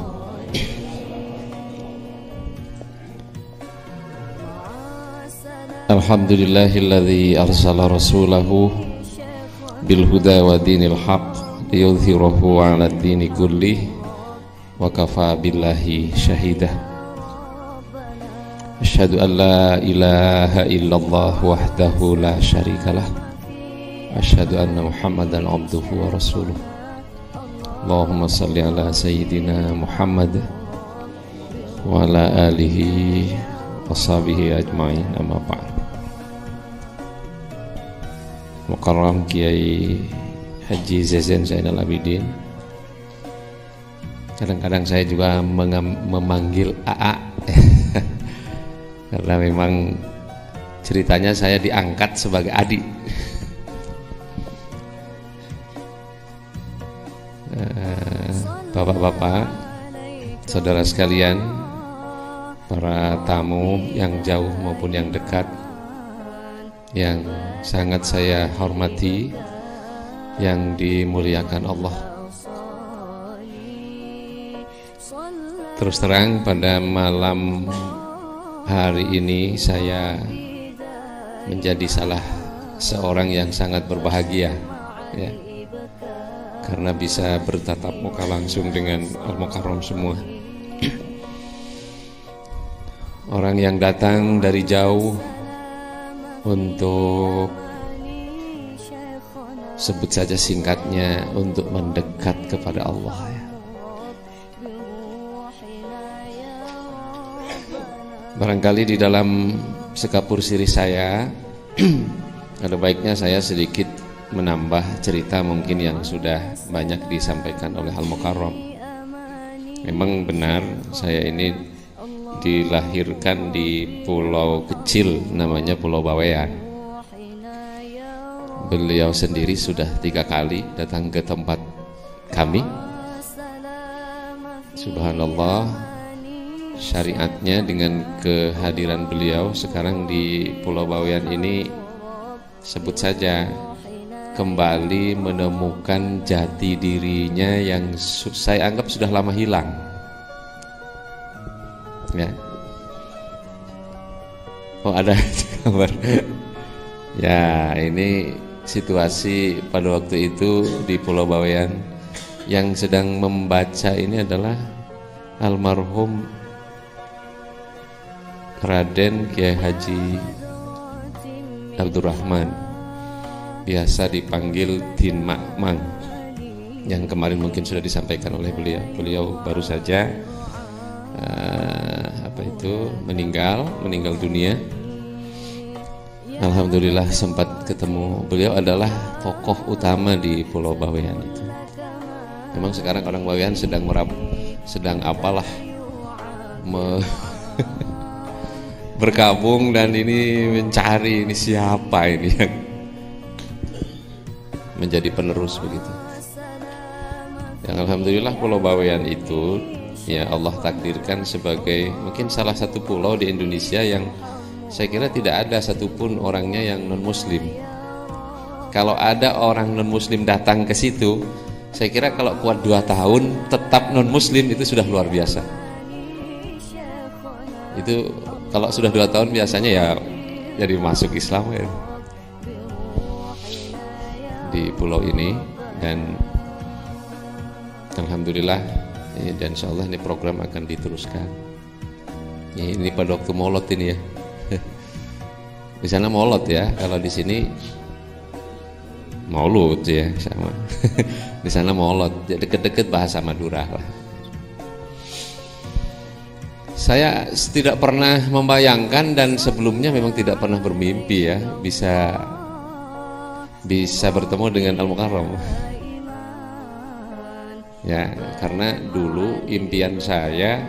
Alhamdulillahilladzi arsala rasulahu bil huda wa dinil haqq liyudhhirahu 'ala ad-dini kullih wa kafa billahi syahida. Asyhadu an la ilaha illallah wahdahu la syarikalah. Asyhadu anna Muhammadan abduhu wa rasuluh. Allahumma salli ala sayyidina Muhammad wa ala alihi wa sahbihi ajma'in, amma ba'd. Mukarram Kiai Haji Zain Zainal Abidin. Kadang-kadang saya juga memanggil AA karena memang ceritanya saya diangkat sebagai adik. Bapak-bapak, saudara sekalian, para tamu yang jauh maupun yang dekat, yang sangat saya hormati, yang dimuliakan Allah. Terus terang pada malam hari ini saya menjadi salah seorang yang sangat berbahagia, ya, karena bisa bertatap muka langsung dengan Al-Mukarram semua. Orang yang datang dari jauh untuk, sebut saja singkatnya, untuk mendekat kepada Allah, ya. Barangkali di dalam sekapur sirih saya ada baiknya saya sedikit menambah cerita mungkin yang sudah banyak disampaikan oleh Al-Mukarram. Memang benar, saya ini dilahirkan di pulau kecil namanya Pulau Bawean. Beliau sendiri sudah 3 kali datang ke tempat kami. Subhanallah, syariatnya dengan kehadiran beliau sekarang di Pulau Bawean ini, sebut saja kembali menemukan jati dirinya yang saya anggap sudah lama hilang, ya. Oh ada kabar. Ya, ini situasi pada waktu itu di Pulau Bawean. Yang sedang membaca ini adalah almarhum Raden Kiai Haji Abdurrahman, biasa dipanggil Din Makmang, yang kemarin mungkin sudah disampaikan oleh beliau. Beliau baru saja meninggal dunia. Alhamdulillah sempat ketemu. Beliau adalah tokoh utama di Pulau Bawean itu. Memang sekarang orang bawean sedang apalah bergabung dan ini mencari ini siapa ini yang menjadi penerus begitu. Yang alhamdulillah Pulau Bawean itu ya Allah takdirkan sebagai mungkin salah satu pulau di Indonesia yang saya kira tidak ada satupun orangnya yang non muslim. Kalau ada orang non muslim datang ke situ, saya kira kalau kuat 2 tahun tetap non muslim itu sudah luar biasa. Itu kalau sudah 2 tahun biasanya ya jadi masuk Islam ya di pulau ini. Dan alhamdulillah dan insyaallah ini program akan diteruskan. Ini pada waktu Maulid ini ya. Di sana Maulid ya, kalau di sini Maulud ya sama. Di sana Maulid, deket-deket bahasa Madura lah. Saya tidak pernah membayangkan dan sebelumnya memang tidak pernah bermimpi ya bisa bertemu dengan Al-Mukarram. Ya, karena dulu impian saya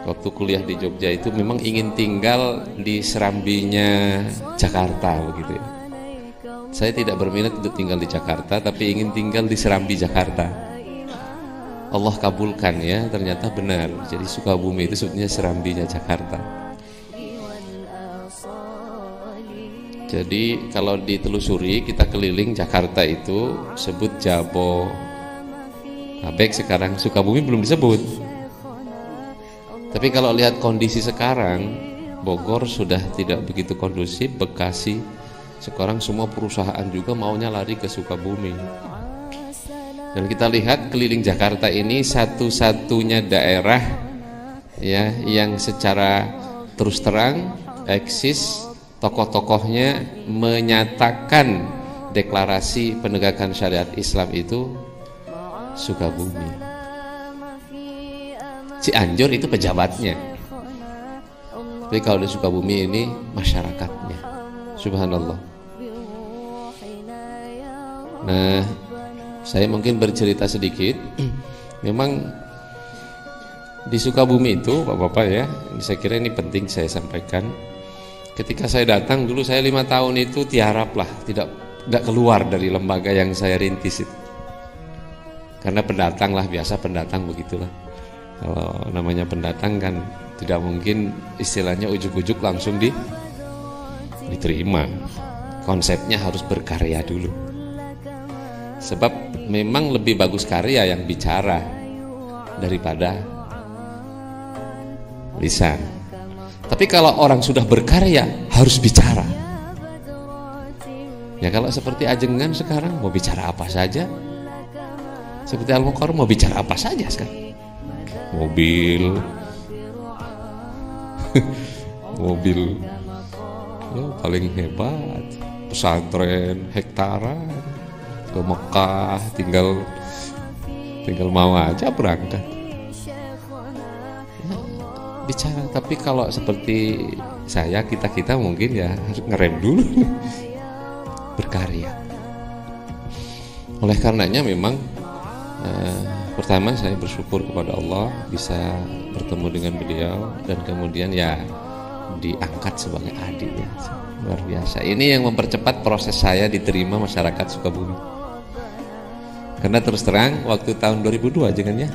waktu kuliah di Jogja itu memang ingin tinggal di serambinya Jakarta begitu ya. Saya tidak berminat untuk tinggal di Jakarta, tapi ingin tinggal di serambi Jakarta. Allah kabulkan ya, ternyata benar. Jadi Sukabumi itu sebetulnya serambinya Jakarta. Jadi kalau ditelusuri kita keliling Jakarta itu sebut Jabotabek, sekarang Sukabumi belum disebut. Tapi kalau lihat kondisi sekarang, Bogor sudah tidak begitu kondusif, Bekasi sekarang semua perusahaan juga maunya lari ke Sukabumi. Dan kita lihat keliling Jakarta ini satu-satunya daerah ya yang secara terus terang eksis, tokoh-tokohnya menyatakan deklarasi penegakan syariat Islam itu Sukabumi. Cianjur itu pejabatnya, tapi kalau di Sukabumi ini masyarakatnya. Subhanallah. Nah, saya mungkin bercerita sedikit. Memang di Sukabumi itu, Bapak-bapak ya, saya kira ini penting saya sampaikan. Ketika saya datang dulu, saya 5 tahun itu tiarap lah, tidak keluar dari lembaga yang saya rintis itu. Karena pendatang lah, biasa pendatang begitulah. Kalau namanya pendatang kan tidak mungkin istilahnya ujuk-ujuk langsung diterima. Konsepnya harus berkarya dulu. Sebab memang lebih bagus karya yang bicara daripada lisan. Tapi kalau orang sudah berkarya harus bicara. Ya kalau seperti Ajengan sekarang mau bicara apa saja. Seperti Al-Mukarram mau bicara apa saja sekarang. Mobil ya, paling hebat, pesantren hektaran ke Mekah, tinggal mau aja berangkat ya, bicara. Tapi kalau seperti saya, kita mungkin ya harus ngerem dulu berkarya. Oleh karenanya memang pertama saya bersyukur kepada Allah bisa bertemu dengan beliau dan kemudian ya diangkat sebagai adik ya. Luar biasa. Ini yang mempercepat proses saya diterima masyarakat Sukabumi. Karena terus terang waktu tahun 2002 jangan ya.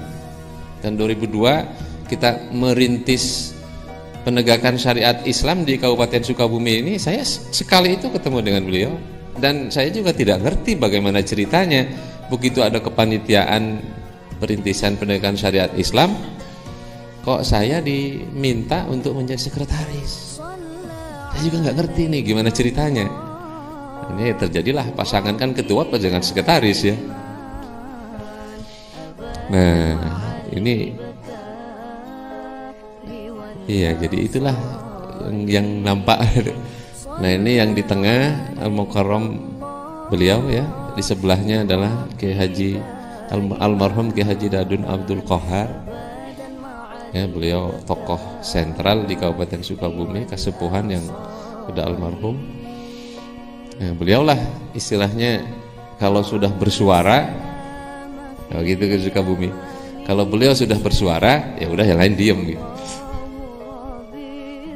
Tahun 2002 kita merintis penegakan syariat Islam di Kabupaten Sukabumi ini, saya sekali itu ketemu dengan beliau dan saya juga tidak ngerti bagaimana ceritanya. Begitu ada kepanitiaan perintisan penegakan syariat Islam, kok saya diminta untuk menjadi sekretaris. Saya juga nggak ngerti nih gimana ceritanya. Ini terjadilah pasangan kan ketua dengan sekretaris ya. Nah ini iya, jadi itulah yang nampak. Nah ini yang di tengah Al-Mukarram beliau ya, di sebelahnya adalah Kiai Haji almarhum Kiai Haji Dadun Abdul Qahar ya, beliau tokoh sentral di Kabupaten Sukabumi, kasepuhan yang sudah almarhum ya, beliaulah istilahnya kalau sudah bersuara Kalau gitu ke Sukabumi. Kalau beliau sudah bersuara, ya udah yang lain diem gitu.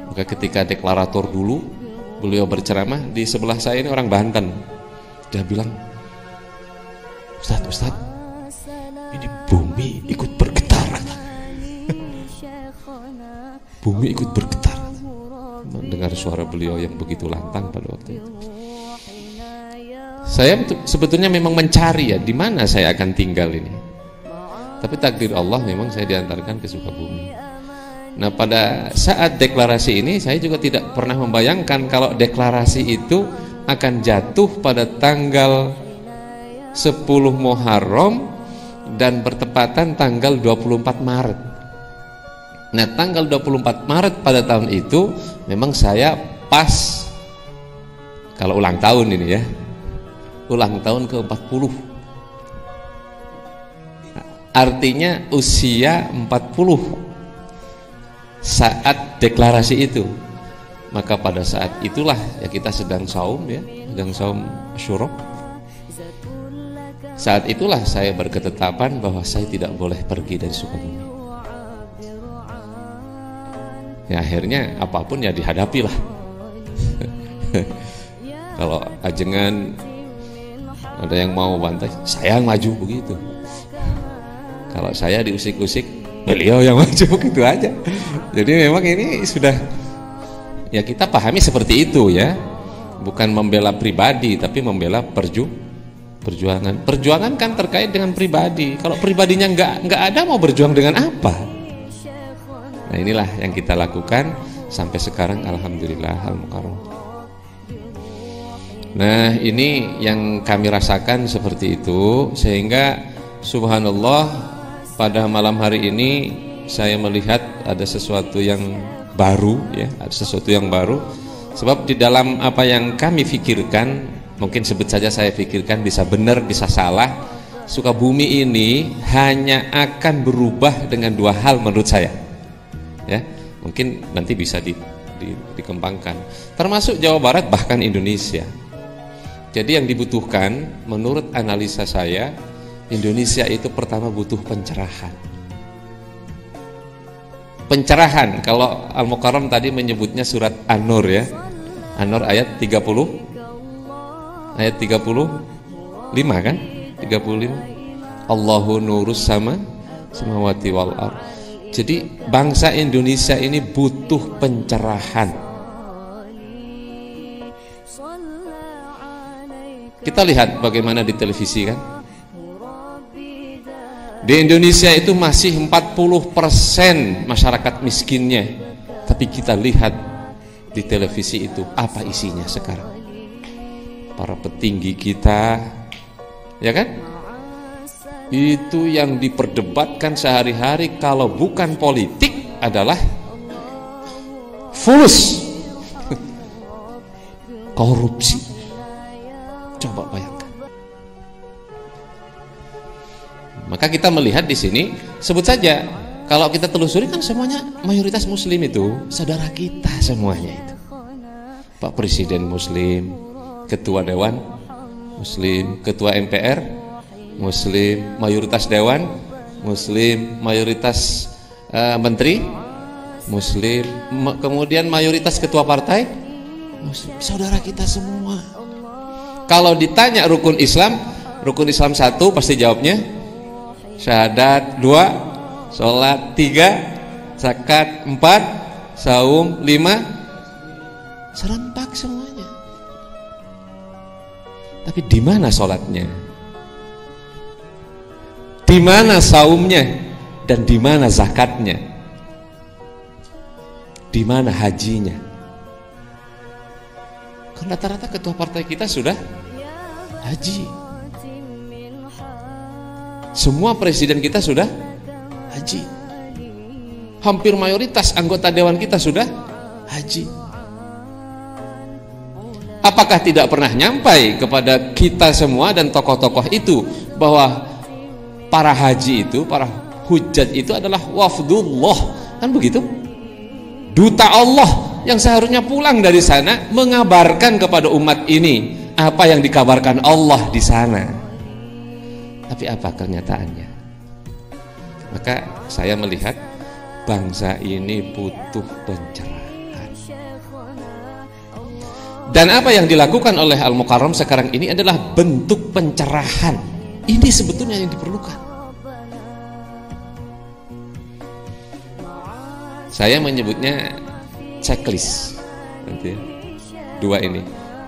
Maka ketika deklarator dulu beliau berceramah, di sebelah saya ini orang Banten. Dia bilang, Ustaz, ini bumi ikut bergetar. Bumi ikut bergetar. Mendengar suara beliau yang begitu lantang pada waktu itu. Saya sebetulnya memang mencari ya, di mana saya akan tinggal ini. Tapi takdir Allah memang saya diantarkan ke Sukabumi. Nah, pada saat deklarasi ini saya juga tidak pernah membayangkan kalau deklarasi itu akan jatuh pada tanggal 10 Muharram dan bertepatan tanggal 24 Maret. Nah, tanggal 24 Maret pada tahun itu memang saya pas kalau ulang tahun ini ya. Ulang tahun ke-40. Artinya usia 40 saat deklarasi itu. Maka pada saat itulah ya kita sedang saum ya, sedang saum Asyura. Saat itulah saya berketetapan bahwa saya tidak boleh pergi dari Sukabumi. Ya akhirnya apapun ya dihadapilah. Kalau ajengan ada yang mau bantai, saya yang maju begitu. Kalau saya diusik-usik, beliau yang maju begitu aja. Jadi memang ini sudah ya kita pahami seperti itu ya. Bukan membela pribadi tapi membela perjuangan. Perjuangan kan terkait dengan pribadi. Kalau pribadinya nggak ada, mau berjuang dengan apa? Nah, inilah yang kita lakukan sampai sekarang, alhamdulillah al-mukarram. Nah, ini yang kami rasakan seperti itu, sehingga subhanallah pada malam hari ini saya melihat ada sesuatu yang baru ya, ada sesuatu yang baru. Sebab di dalam apa yang kami pikirkan, mungkin sebut saja saya pikirkan, bisa benar bisa salah, Sukabumi ini hanya akan berubah dengan dua hal menurut saya. Ya, mungkin nanti bisa dikembangkan. Termasuk Jawa Barat bahkan Indonesia. Jadi yang dibutuhkan menurut analisa saya, Indonesia itu pertama butuh pencerahan. Pencerahan, kalau Al-Mukarram tadi menyebutnya surat An-Nur ya. An-Nur ayat 30. Ayat 35 kan? 35. Allahu nurus samawati wal ardh. Jadi bangsa Indonesia ini butuh pencerahan. Kita lihat bagaimana di televisi kan. Di Indonesia itu masih 40% masyarakat miskinnya. Tapi kita lihat di televisi itu apa isinya sekarang. Para petinggi kita, ya kan? Itu yang diperdebatkan sehari-hari kalau bukan politik adalah fulus korupsi. Coba bayangkan. Maka kita melihat di sini, sebut saja kalau kita telusuri kan semuanya mayoritas muslim itu, saudara kita semuanya itu. Pak Presiden muslim, Ketua Dewan muslim, Ketua MPR muslim, mayoritas dewan muslim, mayoritas menteri muslim, kemudian mayoritas ketua partai muslim. Saudara kita semua. Kalau ditanya rukun Islam 1 pasti jawabnya syahadat 2, sholat 3, zakat 4, saum 5, serempak semuanya. Tapi di mana sholatnya? Di mana saumnya? Dan di mana zakatnya? Di mana hajinya? Kan rata-rata ketua partai kita sudah haji. Semua presiden kita sudah haji. Hampir mayoritas anggota dewan kita sudah haji. Apakah tidak pernah nyampai kepada kita semua dan tokoh-tokoh itu bahwa para haji itu, para hujjat itu adalah wafdullah, kan begitu? Duta Allah yang seharusnya pulang dari sana mengabarkan kepada umat ini apa yang dikabarkan Allah di sana. Tapi apa kenyataannya? Maka saya melihat bangsa ini butuh pencerahan. Dan apa yang dilakukan oleh Al-Mukarram sekarang ini adalah bentuk pencerahan. Ini sebetulnya yang diperlukan. Saya menyebutnya checklist. Nanti ya. Dua ini.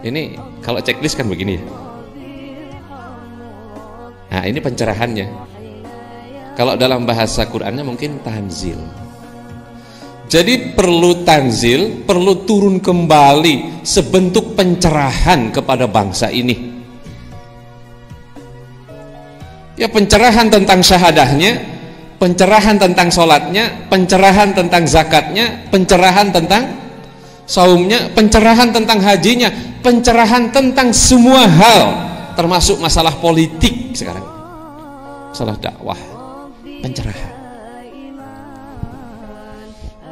Ini kalau checklist kan begini ya. Nah, ini pencerahannya. Kalau dalam bahasa Qur'annya mungkin tanzil. Jadi perlu tanzil, perlu turun kembali sebentuk pencerahan kepada bangsa ini. Ya, pencerahan tentang syahadahnya, pencerahan tentang sholatnya, pencerahan tentang zakatnya, pencerahan tentang saumnya, pencerahan tentang hajinya, pencerahan tentang semua hal, termasuk masalah politik sekarang, masalah dakwah, pencerahan.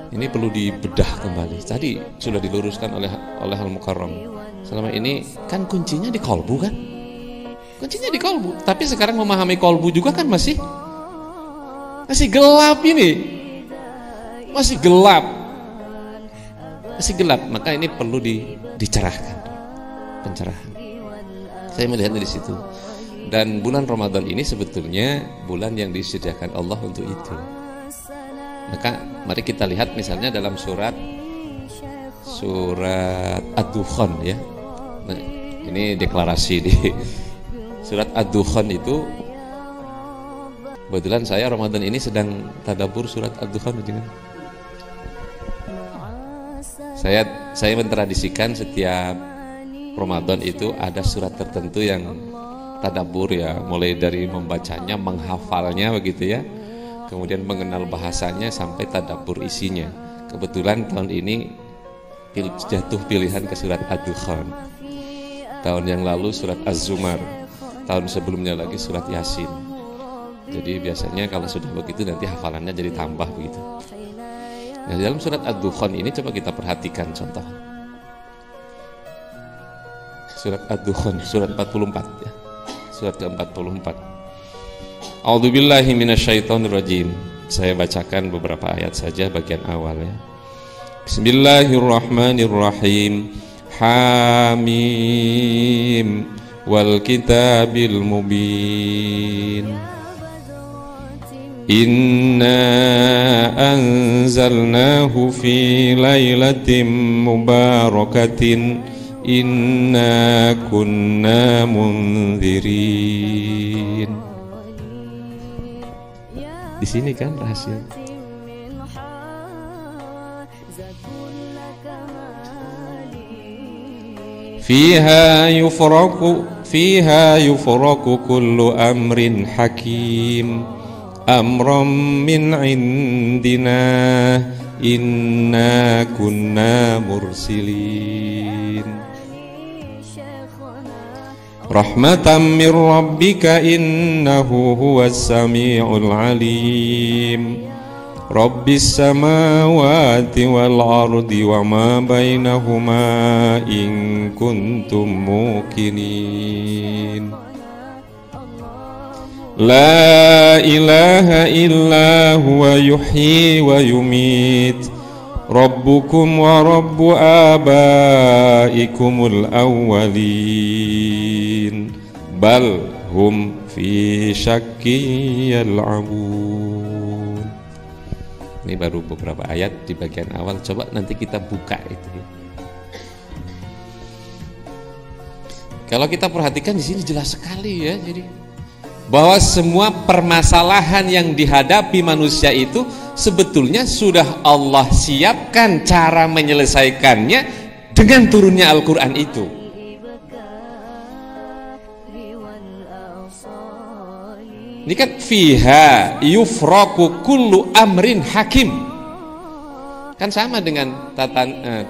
Ini perlu dibedah kembali. Tadi sudah diluruskan oleh Al-Mukarram. Selama ini kan kuncinya di kolbu kan? Kuncinya di kolbu. Tapi sekarang memahami kolbu juga kan masih gelap ini. Masih gelap. Masih gelap. Maka ini perlu dicerahkan. Pencerahan. Saya melihatnya di situ. Dan bulan Ramadan ini sebetulnya bulan yang disediakan Allah untuk itu. Maka mari kita lihat misalnya dalam surat Ad-Dukhan ya. Nah, ini deklarasi di surat Ad-Dukhan itu. Kebetulan saya Ramadan ini sedang tadabbur surat Ad-Dukhan. Saya mentradisikan setiap Ramadan itu ada surat tertentu yang tadabbur ya, mulai dari membacanya, menghafalnya begitu ya. Kemudian mengenal bahasanya sampai tadabbur isinya. Kebetulan tahun ini jatuh pilihan ke surat Ad-Dukhan. Tahun yang lalu surat Az-Zumar. Tahun sebelumnya lagi surat Yasin. Jadi biasanya kalau sudah begitu nanti hafalannya jadi tambah begitu. Nah, dalam surat Ad-Dukhan ini coba kita perhatikan contoh. Surat Ad-Dukhan, surat 44 ya. Surat ke-44. A'udzubillahi minasyaitonirrajim. Saya bacakan beberapa ayat saja bagian awalnya. Bismillahirrahmanirrahim. Hamim wal kitabil mubin. Inna anzalnahu fi lailatin mubarakatin. Inna kunna munzirin. Di sini kan rahasia. Fiha yufraku kullu amrin hakim. Amran min indina. Inna kunna mursilin. Rahmatan min rabbika innahu huwas sami'ul alim. Rabbis samawati wal ardi wa ma bainahuma in kuntum muqinin. La ilaha illa huwa yuhyi wa yumit. Rabbukum wa rabbu abaikumul awwalin. Bal hum fi syakki yal'abun. Ini baru beberapa ayat di bagian awal. Coba nanti kita buka itu. Kalau kita perhatikan di sini jelas sekali ya. Jadi bahwa semua permasalahan yang dihadapi manusia itu sebetulnya sudah Allah siapkan cara menyelesaikannya dengan turunnya Al-Quran itu. Ini kan fiha yufraku kullu amrin hakim. Kan sama dengan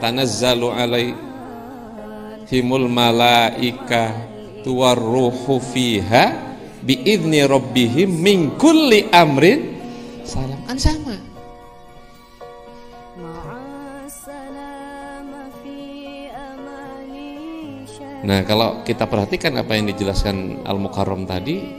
tanazzalu alaihimul malaika tuwarruhu fiha bi'idni rabbihim min kulli amrin salam. Kan sama. Nah, kalau kita perhatikan apa yang dijelaskan Al-Mukarram tadi,